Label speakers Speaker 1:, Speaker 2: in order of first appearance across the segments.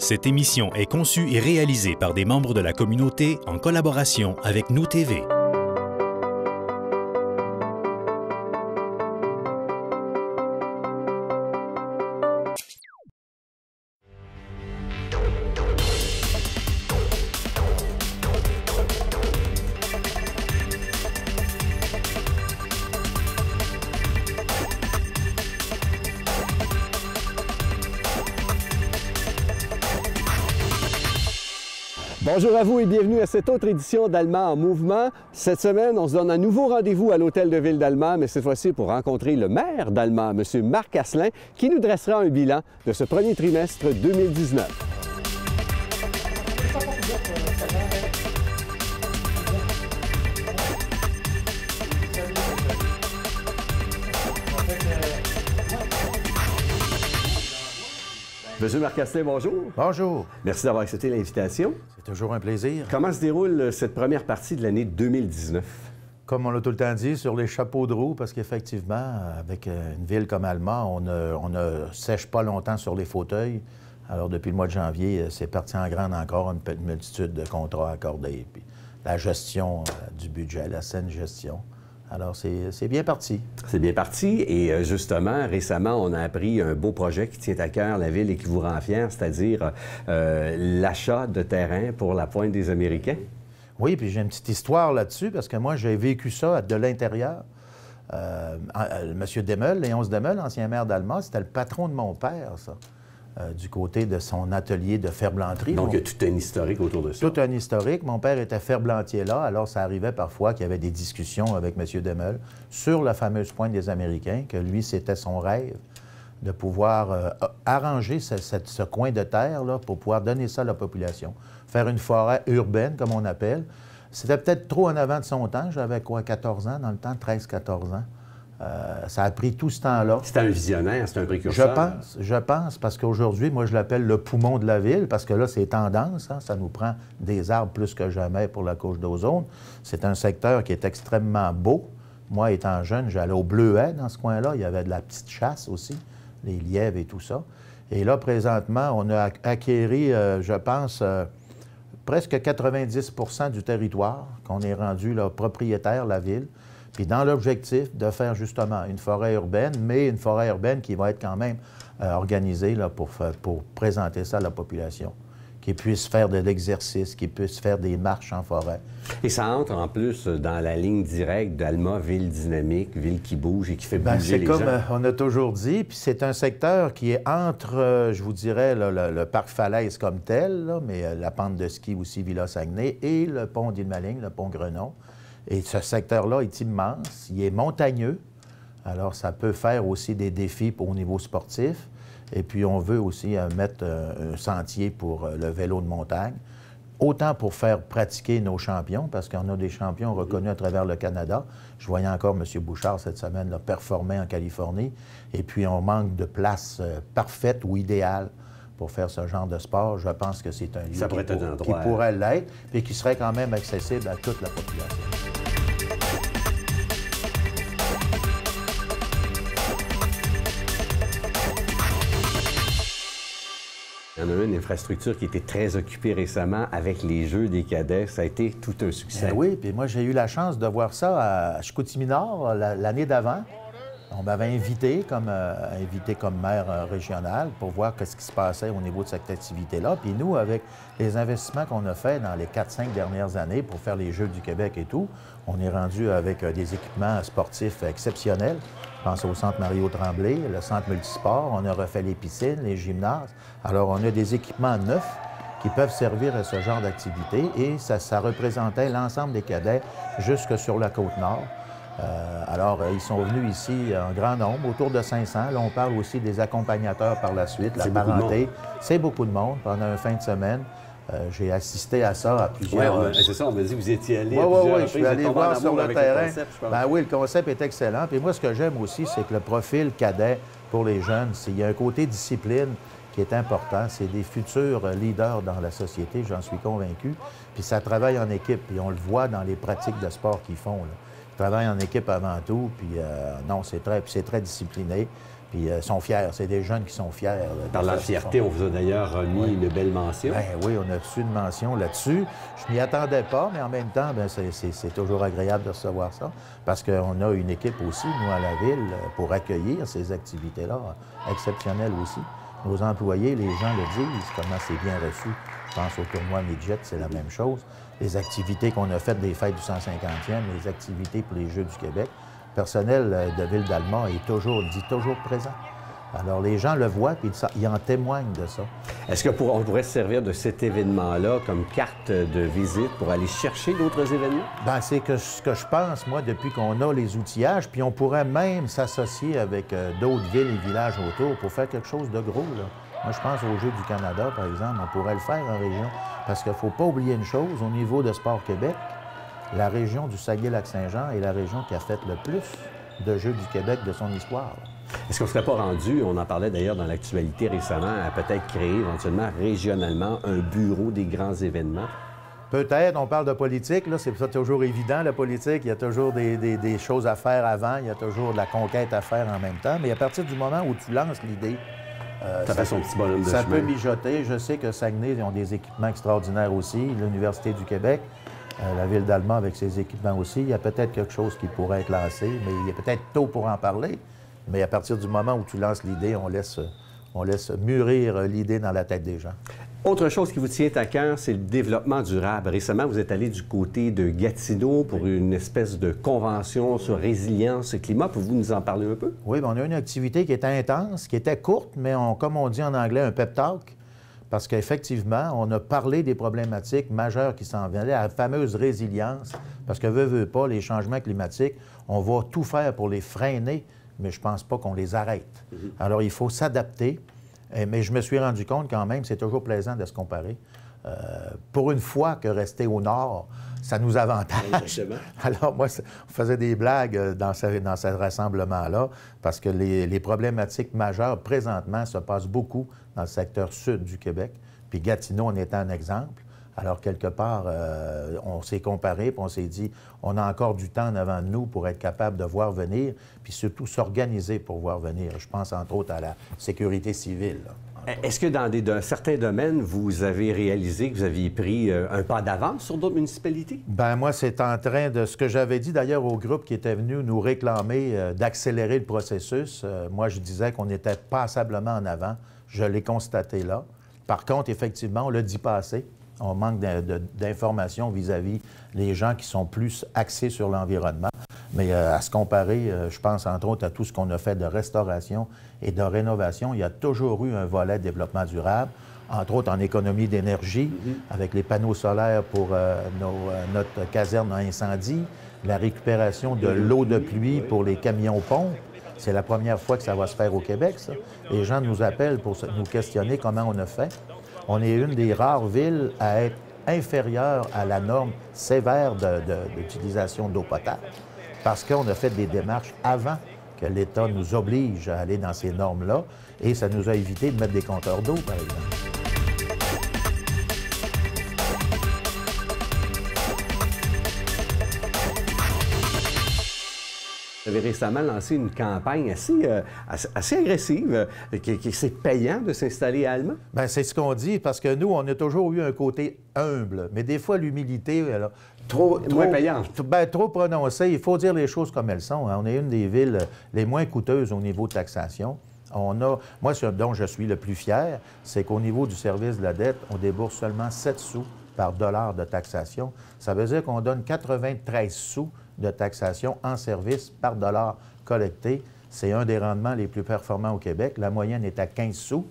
Speaker 1: Cette émission est conçue et réalisée par des membres de la communauté en collaboration avec Nous TV.
Speaker 2: Bonjour à vous et bienvenue à cette autre édition d'Allemand en mouvement. Cette semaine, on se donne un nouveau rendez-vous à l'Hôtel de Ville d'Allemand, mais cette fois-ci pour rencontrer le maire d'Allemand, M. Marc Asselin, qui nous dressera un bilan de ce premier trimestre 2019. Monsieur Marc Asselin, bonjour.
Speaker 3: Bonjour.
Speaker 2: Merci d'avoir accepté l'invitation.
Speaker 3: C'est toujours un plaisir.
Speaker 2: Comment se déroule cette première partie de l'année 2019?
Speaker 3: Comme on l'a tout le temps dit, sur les chapeaux de roue, parce qu'effectivement, avec une ville comme Allemand, on ne sèche pas longtemps sur les fauteuils. Alors, depuis le mois de janvier, c'est parti en grande encore, une multitude de contrats accordés. Puis la gestion du budget, la saine gestion. Alors, c'est bien parti. C'est
Speaker 2: bien parti. Et justement, récemment, on a appris un beau projet qui tient à cœur la Ville et qui vous rend fier, c'est-à-dire l'achat de terrain pour la Pointe des Américains.
Speaker 3: Oui, puis j'ai une petite histoire là-dessus, parce que moi, j'ai vécu ça de l'intérieur. M. Demel, Léonce Demel, ancien maire d'Allemand, c'était le patron de mon père, ça. Du côté de son atelier de ferblanterie.
Speaker 2: Donc, il y a tout un historique autour de ça.
Speaker 3: Tout un historique. Mon père était ferblantier là, alors ça arrivait parfois qu'il y avait des discussions avec M. Demel sur la fameuse Pointe des Américains, que lui, c'était son rêve de pouvoir arranger ce coin de terre là, pour pouvoir donner ça à la population. Faire une forêt urbaine, comme on appelle. C'était peut-être trop en avant de son temps. J'avais quoi, 14 ans dans le temps, 13-14 ans. Ça a pris tout ce temps-là.
Speaker 2: C'était un visionnaire, c'était un précurseur.
Speaker 3: Je pense, parce qu'aujourd'hui, moi, je l'appelle le poumon de la ville, parce que là, c'est tendance, hein, ça nous prend des arbres plus que jamais pour la couche d'ozone. C'est un secteur qui est extrêmement beau. Moi, étant jeune, j'allais au Bleuet dans ce coin-là. Il y avait de la petite chasse aussi, les lièvres et tout ça. Et là, présentement, on a acquéri, je pense, presque 90 du territoire, qu'on est rendu là, propriétaire, la ville. Puis dans l'objectif de faire justement une forêt urbaine, mais une forêt urbaine qui va être quand même organisée là, pour présenter ça à la population, qui puisse faire de l'exercice, qui puisse faire des marches en forêt.
Speaker 2: Et ça entre en plus dans la ligne directe d'Alma, ville dynamique, ville qui bouge et qui fait bouger les gens.
Speaker 3: C'est comme on a toujours dit, puis c'est un secteur qui est entre, je vous dirais, là, le parc Falaise comme tel, là, mais la pente de ski aussi, Villa-Saguenay, et le pont d'Île-Maligne, le pont Grenon. Et ce secteur-là est immense, il est montagneux, alors ça peut faire aussi des défis au niveau sportif. Et puis on veut aussi mettre un sentier pour le vélo de montagne, autant pour faire pratiquer nos champions, parce qu'on a des champions reconnus à travers le Canada. Je voyais encore M. Bouchard cette semaine là, performer en Californie. Et puis on manque de place parfaite ou idéale pour faire ce genre de sport. Je pense que c'est un lieu qui pourrait l'être et qui serait quand même accessible à toute la population.
Speaker 2: Il y en a une infrastructure qui était très occupée récemment avec les Jeux des cadets. Ça a été tout un succès.
Speaker 3: Bien oui, puis moi, j'ai eu la chance de voir ça à Chicoutimi-Nord l'année d'avant. On m'avait invité comme maire régional pour voir ce qui se passait au niveau de cette activité-là. Puis nous, avec les investissements qu'on a faits dans les 4-5 dernières années pour faire les Jeux du Québec et tout, on est rendu avec des équipements sportifs exceptionnels. Je pense au centre Mario-Tremblay, le centre multisport. On a refait les piscines, les gymnases. Alors, on a des équipements neufs qui peuvent servir à ce genre d'activité et ça représentait l'ensemble des cadets jusque sur la Côte-Nord. Alors, ils sont venus ici en grand nombre, autour de 500. Là, on parle aussi des accompagnateurs par la suite, la parenté. C'est beaucoup de monde pendant une fin de semaine. J'ai assisté à ça à plusieurs...
Speaker 2: Oui, c'est ça, on m'a dit que vous étiez allé
Speaker 3: Oui, je suis allé voir sur le terrain. Ben oui, le concept est excellent. Puis moi, ce que j'aime aussi, c'est que le profil cadet pour les jeunes, il y a un côté discipline qui est important. C'est des futurs leaders dans la société, j'en suis convaincu. Puis ça travaille en équipe, puis on le voit dans les pratiques de sport qu'ils font, là. Ils travaillent en équipe avant tout, puis non, c'est très discipliné. Puis ils sont fiers. C'est des jeunes qui sont fiers.
Speaker 2: Parlant de fierté, on vous a d'ailleurs remis une belle mention.
Speaker 3: Ben oui, on a reçu une mention là-dessus. Je m'y attendais pas, mais en même temps, ben, c'est toujours agréable de recevoir ça. Parce qu'on a une équipe aussi, nous, à la ville, pour accueillir ces activités-là, exceptionnelles aussi. Nos employés, les gens le disent, comment c'est bien reçu. Je pense au tournoi Midget, c'est la même chose. Les activités qu'on a faites des fêtes du 150e, les activités pour les Jeux du Québec. Le personnel de Ville d'Alma dit toujours présent. Alors, les gens le voient et ils en témoignent de ça.
Speaker 2: Est-ce qu'on pourrait se servir de cet événement-là comme carte de visite pour aller chercher d'autres événements?
Speaker 3: Bien, c'est ce que je pense, moi, depuis qu'on a les outillages, puis on pourrait même s'associer avec d'autres villes et villages autour pour faire quelque chose de gros, là. Moi, je pense aux Jeux du Canada, par exemple, on pourrait le faire en région. Parce qu'il ne faut pas oublier une chose, au niveau de Sport Québec, la région du Saguenay-Lac-Saint-Jean est la région qui a fait le plus de Jeux du Québec de son histoire.
Speaker 2: Est-ce qu'on ne serait pas rendu, on en parlait d'ailleurs dans l'actualité récemment, à peut-être créer éventuellement régionalement un bureau des grands événements?
Speaker 3: Peut-être, on parle de politique, là, c'est pas toujours évident, la politique. Il y a toujours des choses à faire avant, il y a toujours de la conquête à faire en même temps. Mais à partir du moment où tu lances l'idée,
Speaker 2: ça fait son petit bonhomme de
Speaker 3: ça
Speaker 2: chemin.
Speaker 3: peut mijoter. Je sais que Saguenay, ils ont des équipements extraordinaires aussi, l'Université du Québec, la Ville d'Alma avec ses équipements aussi. Il y a peut-être quelque chose qui pourrait être lancé, mais il est peut-être tôt pour en parler. Mais à partir du moment où tu lances l'idée, on laisse mûrir l'idée dans la tête des gens.
Speaker 2: Autre chose qui vous tient à cœur, c'est le développement durable. Récemment, vous êtes allé du côté de Gatineau pour une espèce de convention sur résilience et climat. Pouvez-vous nous en parler un peu?
Speaker 3: Oui, bien, on a une activité qui était intense, qui était courte, mais comme on dit en anglais, un pep talk. Parce qu'effectivement, on a parlé des problématiques majeures qui s'en venaient, la fameuse résilience. Parce que, veut pas, les changements climatiques, on va tout faire pour les freiner, mais je ne pense pas qu'on les arrête. Alors, il faut s'adapter. Mais je me suis rendu compte quand même, c'est toujours plaisant de se comparer. Pour une fois que rester au nord, ça nous avantage.
Speaker 2: Exactement.
Speaker 3: Alors, moi, on faisait des blagues dans ce rassemblement-là, parce que les problématiques majeures, présentement, se passent beaucoup dans le secteur sud du Québec. Puis Gatineau en est un exemple. Alors, quelque part, on s'est comparé, puis on s'est dit, on a encore du temps en avant de nous pour être capable de voir venir, puis surtout s'organiser pour voir venir. Je pense, entre autres, à la sécurité civile.
Speaker 2: Est-ce que dans certains domaines, vous avez réalisé que vous aviez pris un pas d'avance sur d'autres municipalités?
Speaker 3: Bien, moi, c'est en train de... Ce que j'avais dit, d'ailleurs, au groupe qui était venu nous réclamer d'accélérer le processus. Moi, je disais qu'on était passablement en avant. Je l'ai constaté là. Par contre, effectivement, on l'a dit pas assez. On manque d'informations vis-à-vis les gens qui sont plus axés sur l'environnement. Mais à se comparer, je pense entre autres à tout ce qu'on a fait de restauration et de rénovation. Il y a toujours eu un volet développement durable, entre autres en économie d'énergie, avec les panneaux solaires pour notre caserne à incendie, la récupération de l'eau de pluie pour les camions-pompes. C'est la première fois que ça va se faire au Québec, ça. Les gens nous appellent pour nous questionner comment on a fait. On est une des rares villes à être inférieure à la norme sévère d'utilisation d'eau potable parce qu'on a fait des démarches avant que l'État nous oblige à aller dans ces normes-là et ça nous a évité de mettre des compteurs d'eau, par exemple.
Speaker 2: Vous avez récemment lancé une campagne assez agressive, qui c'est payant de s'installer à Alma?
Speaker 3: Bien, c'est ce qu'on dit, parce que nous, on a toujours eu un côté humble. Mais des fois, l'humilité,
Speaker 2: Trop payante.
Speaker 3: Trop prononcée. Il faut dire les choses comme elles sont. On est une des villes les moins coûteuses au niveau de taxation. Moi, ce dont je suis le plus fier, c'est qu'au niveau du service de la dette, on débourse seulement 7 sous par dollar de taxation. Ça veut dire qu'on donne 93 sous de taxation en service par dollar collecté. C'est un des rendements les plus performants au Québec. La moyenne est à 15 sous.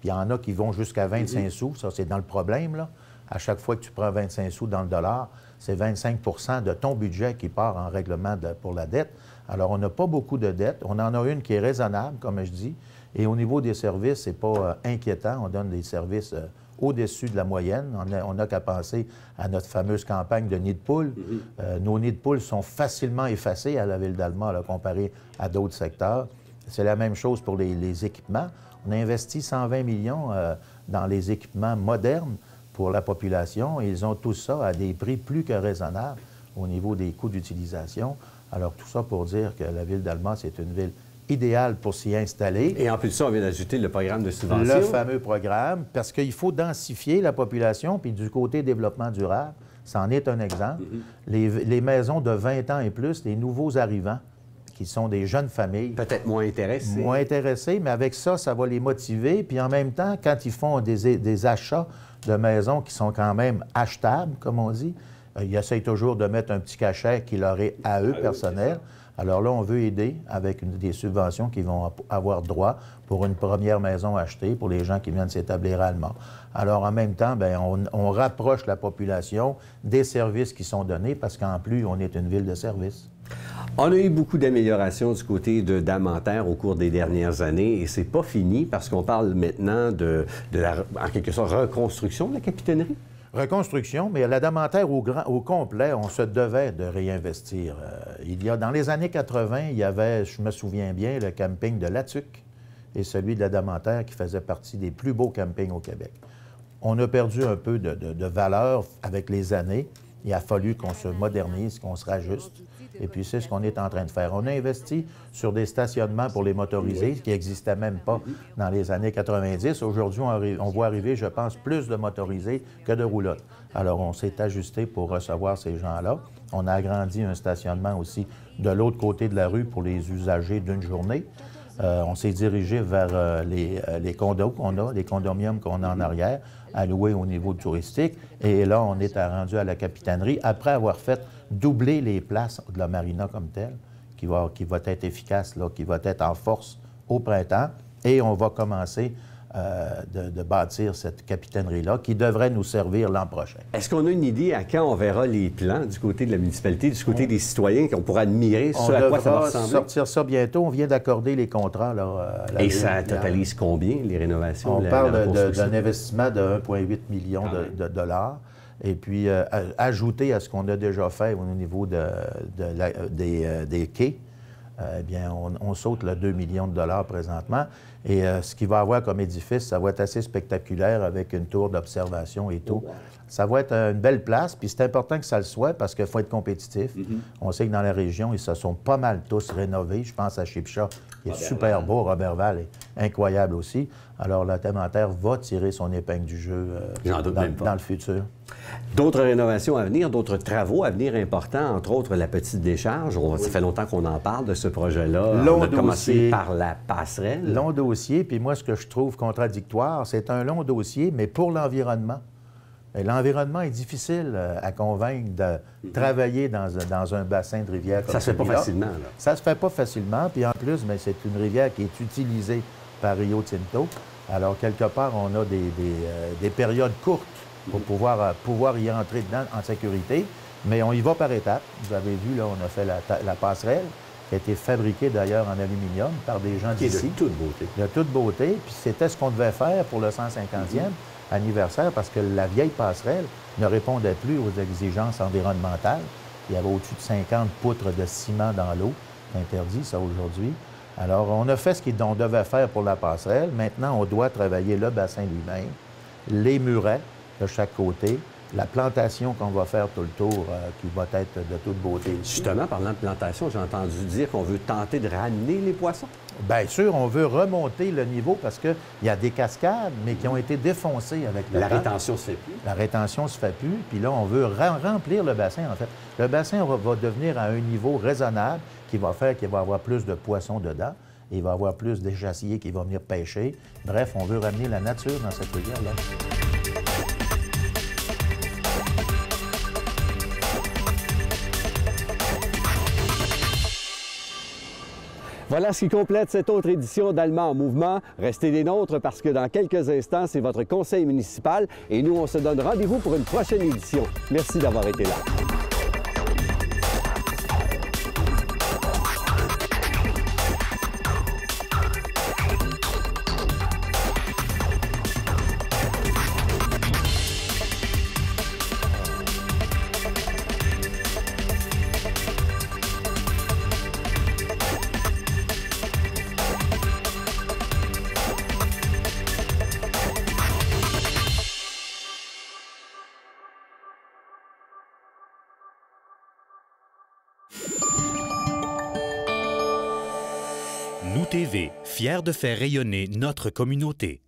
Speaker 3: Puis il y en a qui vont jusqu'à 25 sous. Ça, c'est dans le problème, là. À chaque fois que tu prends 25 sous dans le dollar, c'est 25 de ton budget qui part en règlement pour la dette. Alors, on n'a pas beaucoup de dettes. On en a une qui est raisonnable, comme je dis. Et au niveau des services, c'est pas inquiétant. On donne des services au-dessus de la moyenne. On n'a qu'à penser à notre fameuse campagne de nids de poules. Nos nids de poules sont facilement effacés à la Ville d'Alma, comparé à d'autres secteurs. C'est la même chose pour les équipements. On a investi 120 millions dans les équipements modernes pour la population. Et ils ont tout ça à des prix plus que raisonnables au niveau des coûts d'utilisation. Alors, tout ça pour dire que la Ville d'Alma, c'est une ville idéal pour s'y installer.
Speaker 2: Et en plus de ça, on vient d'ajouter le programme de subvention.
Speaker 3: Le fameux programme, parce qu'il faut densifier la population, puis du côté développement durable, c'en est un exemple. Les maisons de 20 ans et plus, les nouveaux arrivants, qui sont des jeunes familles.
Speaker 2: Peut-être moins intéressés.
Speaker 3: Moins intéressés, mais avec ça, ça va les motiver. Puis en même temps, quand ils font des achats de maisons qui sont quand même achetables, comme on dit, ils essayent toujours de mettre un petit cachet qui leur est à eux, personnel. Alors là, on veut aider avec des subventions qu'ils vont avoir droit pour une première maison achetée pour les gens qui viennent s'établir à Alma. Alors, en même temps, bien, on rapproche la population des services qui sont donnés parce qu'en plus, on est une ville de services.
Speaker 2: On a eu beaucoup d'améliorations du côté de Damanterre au cours des dernières années et c'est pas fini parce qu'on parle maintenant de la, en quelque sorte, reconstruction de la capitainerie.
Speaker 3: Reconstruction, mais la Damanterre au complet, on se devait de réinvestir. Dans les années 80, il y avait, je me souviens bien, le camping de Latuc et celui de la Damanterre qui faisait partie des plus beaux campings au Québec. On a perdu un peu de valeur avec les années. Il a fallu qu'on se modernise, qu'on se rajuste. Et puis, c'est ce qu'on est en train de faire. On a investi sur des stationnements pour les motorisés, qui n'existaient même pas dans les années 90. Aujourd'hui, on voit arriver, je pense, plus de motorisés que de roulottes. Alors, on s'est ajusté pour recevoir ces gens-là. On a agrandi un stationnement aussi de l'autre côté de la rue pour les usagers d'une journée. On s'est dirigé vers les condos qu'on a, les condominiums qu'on a en arrière, alloués au niveau touristique. Et là, on est rendu à la capitainerie après avoir fait doubler les places de la marina comme telle, qui va être efficace, là, qui va être en force au printemps. Et on va commencer de bâtir cette capitainerie-là qui devrait nous servir l'an prochain.
Speaker 2: Est-ce qu'on a une idée à quand on verra les plans du côté de la municipalité, du côté des citoyens, qu'on pourra admirer ce à quoi ça va ressembler? On
Speaker 3: sortir ça bientôt. On vient d'accorder les contrats. Là,
Speaker 2: et ça totalise combien, les rénovations?
Speaker 3: On parle d'un investissement de 1,8 million de dollars. Et puis, ajouter à ce qu'on a déjà fait au niveau des quais, eh bien, on saute le 2 millions de dollars présentement. Et ce qu'il va avoir comme édifice, ça va être assez spectaculaire avec une tour d'observation et tout. Ça va être une belle place, puis c'est important que ça le soit parce qu'il faut être compétitif. On sait que dans la région, ils se sont pas mal tous rénovés. Je pense à Chipcha, qui est super beau. Robertval est incroyable aussi. Alors, la Damanterre va tirer son épingle du jeu dans le futur.
Speaker 2: D'autres rénovations à venir, d'autres travaux à venir importants, entre autres la petite décharge. Ça fait longtemps qu'on en parle de ce projet-là. On a commencé par la passerelle.
Speaker 3: Long dossier, puis moi, ce que je trouve contradictoire, c'est un long dossier, mais pour l'environnement. L'environnement est difficile à convaincre de travailler dans un bassin de rivière comme
Speaker 2: ça. Ça se fait pas facilement, là.
Speaker 3: Ça se fait pas facilement, puis en plus, c'est une rivière qui est utilisée par Rio Tinto. Alors, quelque part, on a des périodes courtes pour pouvoir y entrer dedans en sécurité, mais on y va par étapes. Vous avez vu, là, on a fait la passerelle, qui a été fabriquée d'ailleurs en aluminium par des gens d'ici.
Speaker 2: De toute beauté.
Speaker 3: De toute beauté, puis c'était ce qu'on devait faire pour le 150e anniversaire, parce que la vieille passerelle ne répondait plus aux exigences environnementales. Il y avait au-dessus de 50 poutres de ciment dans l'eau. C'est interdit, ça, aujourd'hui. Alors, on a fait ce qu'on devait faire pour la passerelle. Maintenant, on doit travailler le bassin lui-même, les murets de chaque côté, la plantation qu'on va faire tout le tour, qui va être de toute beauté.
Speaker 2: Justement, parlant de plantation, j'ai entendu dire qu'on veut tenter de ramener les poissons. Bien
Speaker 3: sûr, on veut remonter le niveau parce qu'il y a des cascades, mais qui ont été défoncées avec le temps.
Speaker 2: La rétention se fait plus.
Speaker 3: La rétention se fait plus, puis là, on veut remplir le bassin, en fait. Le bassin va devenir à un niveau raisonnable qui va faire qu'il va y avoir plus de poissons dedans. Et il va y avoir plus d'échassiers qui vont venir pêcher. Bref, on veut ramener la nature dans cette rivière-là.
Speaker 2: Voilà ce qui complète cette autre édition d'Allemand en mouvement. Restez des nôtres parce que dans quelques instants, c'est votre conseil municipal et nous, on se donne rendez-vous pour une prochaine édition. Merci d'avoir été là.
Speaker 1: Nous TV, fiers de faire rayonner notre communauté.